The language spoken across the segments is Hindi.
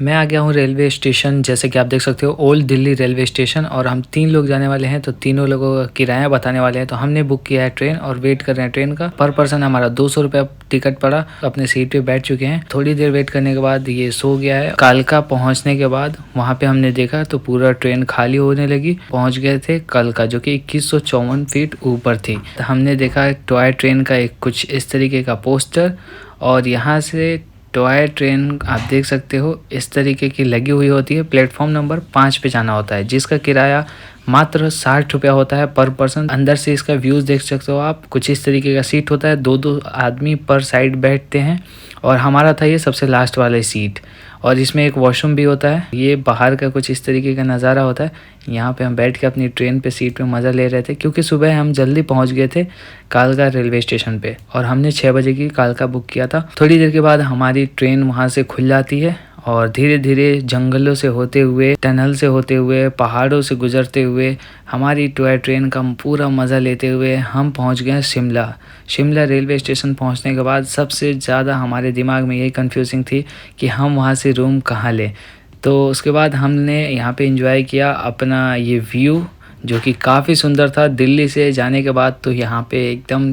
मैं आ गया हूँ रेलवे स्टेशन, जैसे कि आप देख सकते हो ओल्ड दिल्ली रेलवे स्टेशन। और हम 3 लोग जाने वाले हैं, तो तीनों लोगों का किराया बताने वाले हैं। तो हमने बुक किया है ट्रेन और वेट कर रहे हैं ट्रेन का। पर पर्सन हमारा 200 रुपया टिकट पड़ा। अपने सीट पे बैठ चुके हैं। थोड़ी देर वेट करने के बाद ये सो गया है। कालका पहुँचने के बाद वहाँ पे हमने देखा तो पूरा ट्रेन खाली होने लगी। पहुँच गए थे कालका, जो कि 2154 फीट ऊपर थी। हमने देखा टॉय ट्रेन का एक कुछ इस तरीके का पोस्टर, और यहाँ से टॉय ट्रेन आप देख सकते हो इस तरीके की लगी हुई होती है। प्लेटफॉर्म नंबर 5 पे जाना होता है, जिसका किराया मात्र 60 रुपया होता है पर पर्सन। अंदर से इसका व्यूज़ देख सकते हो आप। कुछ इस तरीके का सीट होता है, 2-2 आदमी पर साइड बैठते हैं। और हमारा था ये सबसे लास्ट वाला सीट। और इसमें एक वॉशरूम भी होता है। ये बाहर का कुछ इस तरीके का नज़ारा होता है। यहाँ पे हम बैठ के अपनी ट्रेन पे सीट पे मज़ा ले रहे थे, क्योंकि सुबह हम जल्दी पहुँच गए थे कालका रेलवे स्टेशन पे। और हमने 6 बजे की कालका बुक किया था। थोड़ी देर के बाद हमारी ट्रेन वहाँ से खुल जाती है, और धीरे धीरे जंगलों से होते हुए, टनल से होते हुए, पहाड़ों से गुजरते हुए, हमारी टॉय ट्रेन का पूरा मज़ा लेते हुए हम पहुंच गए शिमला। शिमला रेलवे स्टेशन पहुंचने के बाद सबसे ज़्यादा हमारे दिमाग में यही कन्फ्यूजिंग थी कि हम वहां से रूम कहाँ लें। तो उसके बाद हमने यहाँ पे एंजॉय किया अपना ये व्यू, जो कि काफ़ी सुंदर था। दिल्ली से जाने के बाद तो यहाँ पे एकदम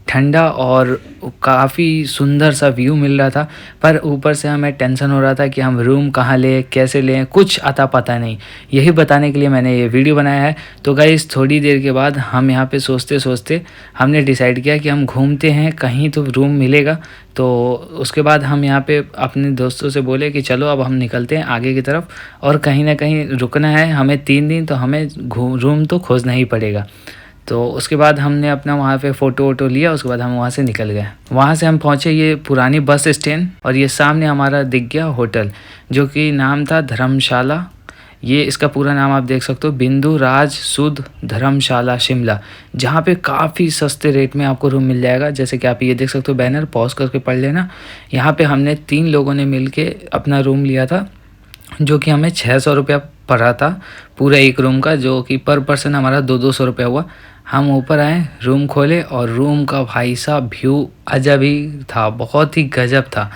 ठंडा और काफ़ी सुंदर सा व्यू मिल रहा था। पर ऊपर से हमें टेंशन हो रहा था कि हम रूम कहाँ लें, कैसे लें, कुछ अता पता नहीं। यही बताने के लिए मैंने ये वीडियो बनाया है। तो गाइस, थोड़ी देर के बाद हम यहाँ पे सोचते सोचते हमने डिसाइड किया कि हम घूमते हैं, कहीं तो रूम मिलेगा। तो उसके बाद हम यहाँ पे अपने दोस्तों से बोले कि चलो अब हम निकलते हैं आगे की तरफ, और कहीं ना कहीं रुकना है हमें 3 दिन, तो हमें रूम तो खोजना ही पड़ेगा। तो उसके बाद हमने अपना वहाँ पे फ़ोटो वोटो लिया। उसके बाद हम वहाँ से निकल गए। वहाँ से हम पहुँचे ये पुरानी बस स्टैंड, और ये सामने हमारा दिख गया होटल, जो कि नाम था धर्मशाला। ये इसका पूरा नाम आप देख सकते हो, बिंदु राज सुध धर्मशाला शिमला, जहाँ पे काफ़ी सस्ते रेट में आपको रूम मिल जाएगा। जैसे कि आप ये देख सकते हो, बैनर पॉज करके पढ़ लेना। यहाँ पे हमने 3 लोगों ने मिल के अपना रूम लिया था, जो कि हमें 600 रुपया पड़ा था पूरा एक रूम का, जो कि पर पर्सन हमारा 200 रुपया हुआ। हम ऊपर आए, रूम खोले, और रूम का भाई साहब व्यू अजब ही था, बहुत ही गजब था।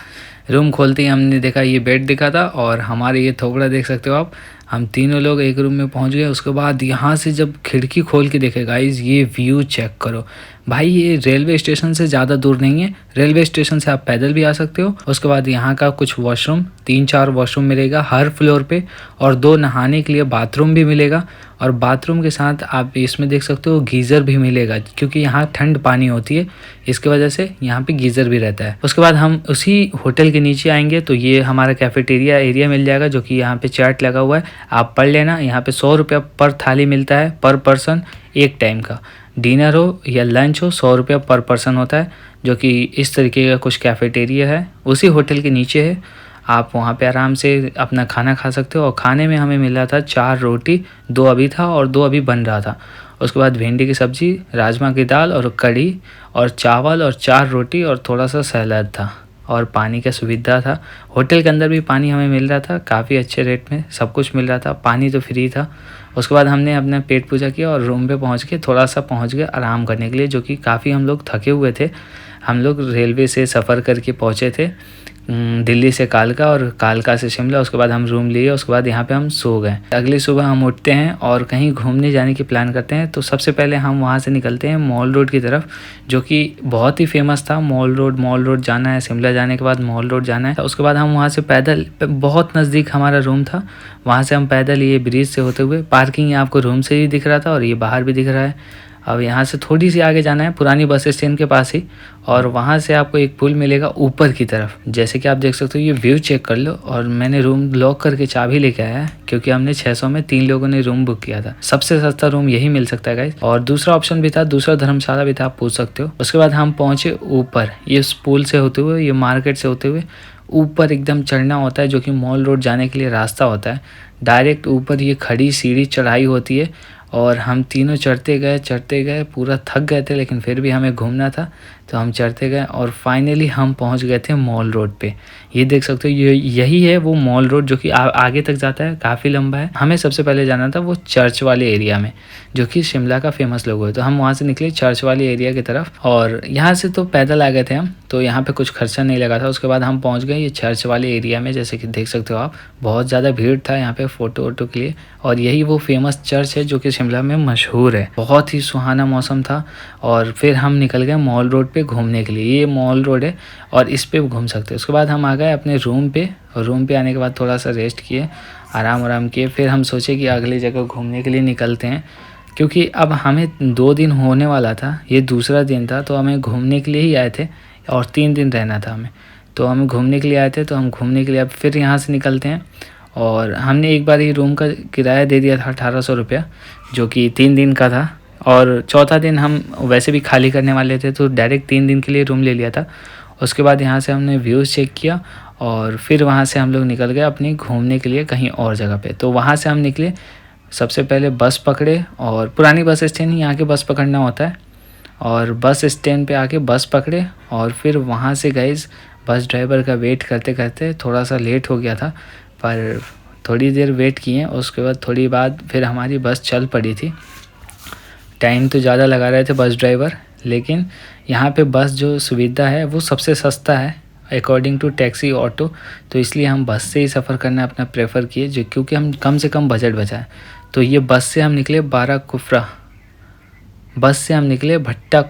रूम खोलते ही हमने देखा ये बेड दिखा था, और हमारे ये थोबड़ा देख सकते हो आप। हम तीनों लोग एक रूम में पहुंच गए। उसके बाद यहाँ से जब खिड़की खोल के देखे गाइस, ये व्यू चेक करो भाई। ये रेलवे स्टेशन से ज़्यादा दूर नहीं है। रेलवे स्टेशन से आप पैदल भी आ सकते हो। उसके बाद यहाँ का कुछ वॉशरूम, 3-4 वॉशरूम मिलेगा हर फ्लोर पे, और 2 नहाने के लिए बाथरूम भी मिलेगा। और बाथरूम के साथ आप इसमें देख सकते हो गीज़र भी मिलेगा, क्योंकि यहाँ ठंड पानी होती है, इसके वजह से यहाँ पे गीज़र भी रहता है। उसके बाद हम उसी होटल के नीचे आएंगे तो ये हमारा कैफेटेरिया एरिया मिल जाएगा, जो कि यहाँ पे चार्ट लगा हुआ है, आप पढ़ लेना। यहाँ पे 100 रुपया पर थाली मिलता है पर पर्सन, एक टाइम का। डिनर हो या लंच हो, 100 रुपया पर पर्सन होता है, जो कि इस तरीके का कुछ कैफेटेरिया है, उसी होटल के नीचे है। आप वहाँ पे आराम से अपना खाना खा सकते हो। और खाने में हमें मिला था 4 रोटी, 2 अभी था और 2 अभी बन रहा था। उसके बाद भिंडी की सब्ज़ी, राजमा की दाल और कढ़ी, और चावल, और 4 रोटी, और थोड़ा सा सैलड था, और पानी का सुविधा था। होटल के अंदर भी पानी हमें मिल रहा था, काफ़ी अच्छे रेट में सब कुछ मिल रहा था, पानी तो फ्री था। उसके बाद हमने अपना पेट पूजा किया और रूम पे पहुंच के थोड़ा सा पहुंच गए आराम करने के लिए, जो कि काफ़ी हम लोग थके हुए थे। हम लोग रेलवे से सफ़र करके पहुंचे थे दिल्ली से कालका, और कालका से शिमला। उसके बाद हम रूम लिए, उसके बाद यहाँ पे हम सो गए। अगली सुबह हम उठते हैं और कहीं घूमने जाने की प्लान करते हैं। तो सबसे पहले हम वहाँ से निकलते हैं मॉल रोड की तरफ, जो कि बहुत ही फेमस था। मॉल रोड जाना है, शिमला जाने के बाद मॉल रोड जाना है। उसके बाद हम वहाँ से पैदल, बहुत नज़दीक हमारा रूम था, वहाँ से हम पैदल ये ब्रिज से होते हुए, पार्किंग आपको रूम से ही दिख रहा था और ये बाहर भी दिख रहा है। अब यहाँ से थोड़ी सी आगे जाना है, पुरानी बस स्टैंड के पास ही, और वहाँ से आपको एक पुल मिलेगा ऊपर की तरफ। जैसे कि आप देख सकते हो, ये व्यू चेक कर लो। और मैंने रूम लॉक करके चाबी लेके आया है, क्योंकि हमने 600 में 3 लोगों ने रूम बुक किया था। सबसे सस्ता रूम यही मिल सकता है गाइस। और दूसरा ऑप्शन भी था, दूसरा धर्मशाला भी था, आप पूछ सकते हो। उसके बाद हम पहुँचे ऊपर, ये पुल से होते हुए, ये मार्केट से होते हुए ऊपर एकदम चढ़ना होता है, जो कि मॉल रोड जाने के लिए रास्ता होता है। डायरेक्ट ऊपर ये खड़ी सीढ़ी चढ़ाई होती है, और हम तीनों चढ़ते गए, पूरा थक गए थे, लेकिन फिर भी हमें घूमना था। तो हम चढ़ते गए और फाइनली हम पहुंच गए थे मॉल रोड पे। ये देख सकते हो, ये यही है वो मॉल रोड जो कि आगे तक जाता है, काफ़ी लंबा है। हमें सबसे पहले जाना था वो चर्च वाले एरिया में, जो कि शिमला का फेमस लोगो है। तो हम वहाँ से निकले चर्च वाले एरिया की तरफ, और यहाँ से तो पैदल आ गए थे हम, तो यहाँ पे कुछ खर्चा नहीं लगा था। उसके बाद हम पहुँच गए ये चर्च वाले एरिया में। जैसे कि देख सकते हो आप, बहुत ज़्यादा भीड़ था यहाँ पे फ़ोटो वोटो के लिए, और यही वो फेमस चर्च है जो कि शिमला में मशहूर है। बहुत ही सुहाना मौसम था, और फिर हम निकल गए मॉल रोड पे घूमने के लिए। ये मॉल रोड है और इस पे घूम सकते हैं। उसके बाद हम आ गए अपने रूम पे, और रूम पे आने के बाद थोड़ा सा रेस्ट किए, आराम किए। फिर हम सोचे कि अगली जगह घूमने के लिए निकलते हैं, क्योंकि अब हमें 2 दिन होने वाला था, ये दूसरा दिन था, तो हमें घूमने के लिए ही आए थे और 3 दिन रहना था हमें। तो हम घूमने के लिए आए थे, तो हम घूमने के लिए अब फिर यहाँ से निकलते हैं। और हमने एक बार ही रूम का किराया दे दिया था 1800 रुपया, जो कि 3 दिन का था। और चौथा दिन हम वैसे भी खाली करने वाले थे, तो डायरेक्ट 3 दिन के लिए रूम ले लिया था। उसके बाद यहाँ से हमने व्यूज़ चेक किया, और फिर वहाँ से हम लोग निकल गए अपनी घूमने के लिए कहीं और जगह पे। तो वहाँ से हम निकले, सबसे पहले बस पकड़े, और पुरानी बस स्टैंड ही यहाँ के बस पकड़ना होता है, और बस स्टैंड पे आके बस पकड़े। और फिर वहाँ से गाइस बस ड्राइवर का वेट करते करते थोड़ा सा लेट हो गया था, पर थोड़ी देर वेट किए। उसके बाद थोड़ी बाद फिर हमारी बस चल पड़ी थी। टाइम तो ज़्यादा लगा रहे थे बस ड्राइवर, लेकिन यहाँ पे बस जो सुविधा है वो सबसे सस्ता है अकॉर्डिंग टू टैक्सी ऑटो। तो इसलिए हम बस से ही सफ़र करना अपना प्रेफर किए, जो क्योंकि हम कम से कम बजट बचाए। तो ये बस से हम निकले बस से हम निकले भट्टा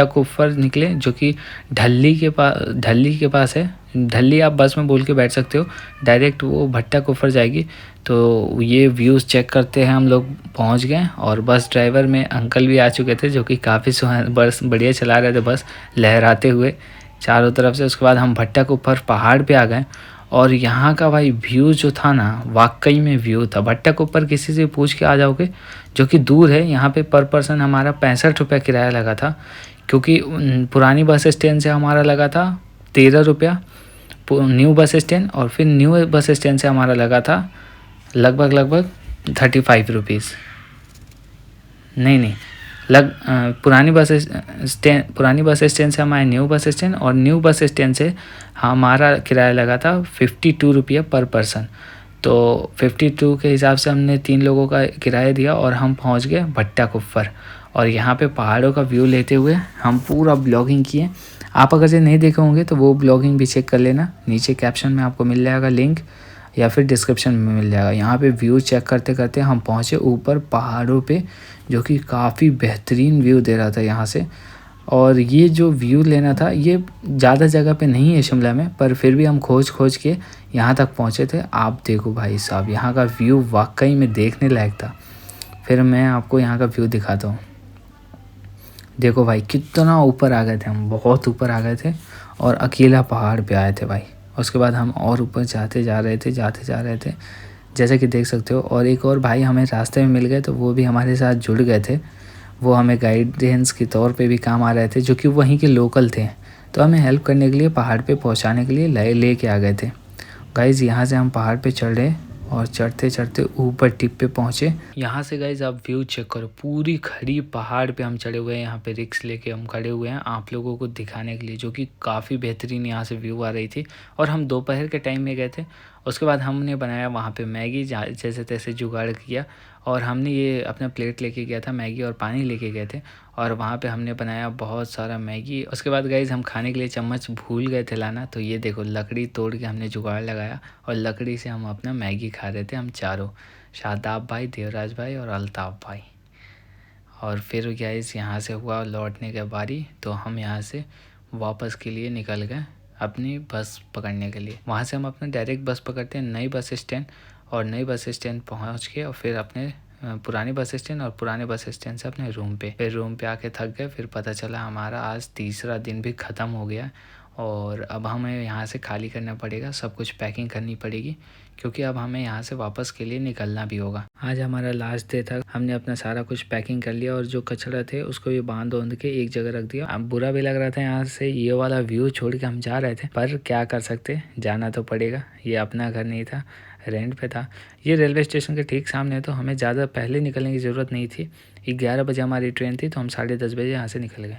कुफ्फर निकले, जो कि ढली के पास है। ढली आप बस में बोल के बैठ सकते हो, डायरेक्ट वो भट्टा कुफ्फर जाएगी। तो ये व्यूज़ चेक करते हैं हम लोग पहुंच गए, और बस ड्राइवर में अंकल भी आ चुके थे, जो कि काफ़ी बस बढ़िया चला रहे थे बस, लहराते हुए चारों तरफ से। उसके बाद हम भट्टा कुफ्फर पहाड़ पे आ गए, और यहाँ का भाई व्यू जो था ना, वाकई में व्यू था। भट्टा कुफ्फर किसी से पूछ के आ जाओगे, जो कि दूर है। यहाँ पे पर पर्सन हमारा 65 रुपया किराया लगा था, क्योंकि पुरानी बस स्टैंड से हमारा लगा था 13 रुपया न्यू बस स्टैंड, और फिर न्यू बस स्टैंड से हमारा लगा था लगभग 35 रुपीज़। नहीं, पुरानी बस स्टैंड से हमारे न्यू बस स्टैंड, और न्यू बस स्टैंड से हमारा किराया लगा था 52 रुपया पर पर्सन। तो 52 के हिसाब से हमने 3 लोगों का किराया दिया, और हम पहुंच गए भट्टा कुफ्फर। और यहाँ पे पहाड़ों का व्यू लेते हुए हम पूरा ब्लॉगिंग किए। आप अगर से नहीं देखे होंगे तो वो ब्लॉगिंग भी चेक कर लेना, नीचे कैप्शन में आपको मिल जाएगा लिंक, या फिर डिस्क्रिप्शन में मिल जाएगा। यहाँ पे व्यू चेक करते करते हम पहुँचे ऊपर पहाड़ों पे, जो कि काफ़ी बेहतरीन व्यू दे रहा था यहाँ से। और ये जो व्यू लेना था, ये ज़्यादा जगह पे नहीं है शिमला में, पर फिर भी हम खोज के यहाँ तक पहुँचे थे। आप देखो भाई साहब, यहाँ का व्यू वाकई में देखने लायक था। फिर मैं आपको यहाँ का व्यू दिखाता हूँ। देखो भाई, कितना ऊपर आ गए थे हम, बहुत ऊपर आ गए थे, और अकेला पहाड़ पे आए थे भाई। उसके बाद हम और ऊपर जाते जा रहे थे, जैसे कि देख सकते हो। और एक और भाई हमें रास्ते में मिल गए, तो वो भी हमारे साथ जुड़ गए थे। वो हमें गाइडेंस के तौर पे भी काम आ रहे थे, जो कि वहीं के लोकल थे। तो हमें हेल्प करने के लिए पहाड़ पे पहुंचाने के लिए ले के आ गए थे। गाइज़ यहाँ से हम पहाड़ पे चढ़े, और चढ़ते चढ़ते ऊपर टिप पे पहुँचे। यहाँ से गाइज़ आप व्यू चेक करो, पूरी खड़ी पहाड़ पे हम चढ़े हुए हैं। यहाँ पे रिक्स लेके हम खड़े हुए हैं आप लोगों को दिखाने के लिए, जो कि काफ़ी बेहतरीन यहाँ से व्यू आ रही थी। और हम दोपहर के टाइम में गए थे। उसके बाद हमने बनाया वहाँ पे मैगी, जैसे तैसे जुगाड़ किया, और हमने ये अपना प्लेट लेके गया था, मैगी और पानी लेके गए थे, और वहाँ पे हमने बनाया बहुत सारा मैगी। उसके बाद गाइज़ हम खाने के लिए चम्मच भूल गए थे लाना, तो ये देखो लकड़ी तोड़ के हमने जुगाड़ लगाया, और लकड़ी से हम अपना मैगी खा रहे थे हम चारों, शादाब भाई, देवराज भाई और अल्ताफ़ भाई। और फिर गाइज़ यहाँ से हुआ लौटने के बारी, तो हम यहाँ से वापस के लिए निकल गए अपनी बस पकड़ने के लिए। वहाँ से हम अपना डायरेक्ट बस पकड़ते हैं नई बस स्टैंड, और नई बस स्टैंड पहुँच के और फिर अपने पुरानी बस स्टैंड, और पुराने बस स्टैंड से अपने रूम पे। फिर रूम पे आके थक गए। फिर पता चला हमारा आज तीसरा दिन भी ख़त्म हो गया, और अब हमें यहाँ से खाली करना पड़ेगा, सब कुछ पैकिंग करनी पड़ेगी, क्योंकि अब हमें यहाँ से वापस के लिए निकलना भी होगा। आज हमारा लास्ट डे था। हमने अपना सारा कुछ पैकिंग कर लिया, और जो कचरा थे उसको भी बांध के एक जगह रख दिया। अब बुरा भी लग रहा था यहाँ से ये वाला व्यू छोड़ के हम जा रहे थे, पर क्या कर सकते, जाना तो पड़ेगा। ये अपना घर नहीं था, रेंट पे था। ये रेलवे स्टेशन के ठीक सामने है, तो हमें ज़्यादा पहले निकलने की ज़रूरत नहीं थी। 11 बजे हमारी ट्रेन थी, तो हम 10:30 बजे यहाँ से निकल गए।